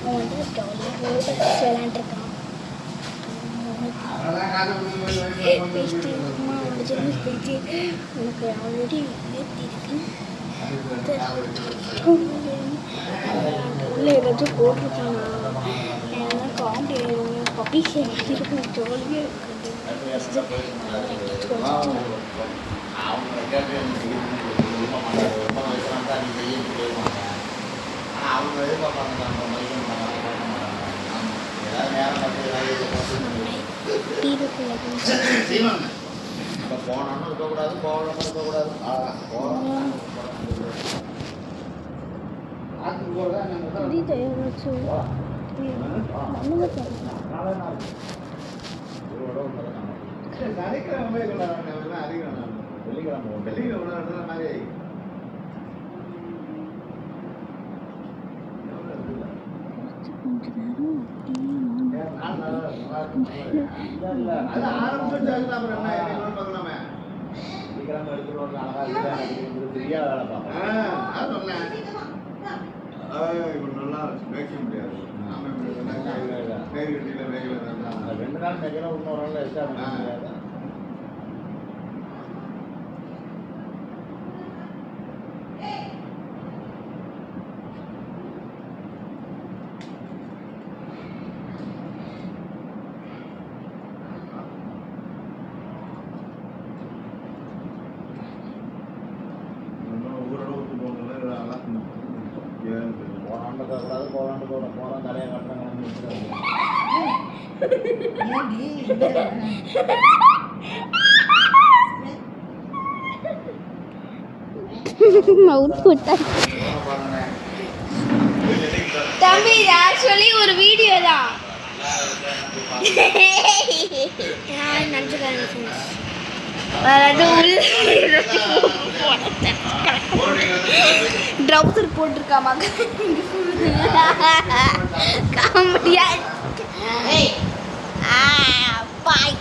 அவன் வந்து ஜாலியாக விளையாண்டுருக்கான். பேசிட்டு அம்மா உடச்சிருந்து போயிட்டு உனக்கு ஆல்ரெடி ஏற்றிருக்கு உள்ள ஏதாச்சும் போட்டிருக்காங்க. ஏன்னா காமெடி பப்பி இருக்கும் ஜாலியாக இருக்கு. போனாலும் இருக்கக்கூடாது, போகணும் இருக்கக்கூடாது. ரெண்டு நாள் மேய்க்கணும், இன்னொரு நாள் எக்ஸ்ட்ரா முடியாது. போராண்டு போராண்டு போகிறோம் தலையை கட்டுறாங்க. தம்பி இது ஆக்சுவலி ஒரு வீடியோ தான். ட்ரௌசர் போட்டிருக்காமா காமெடியா பாய்.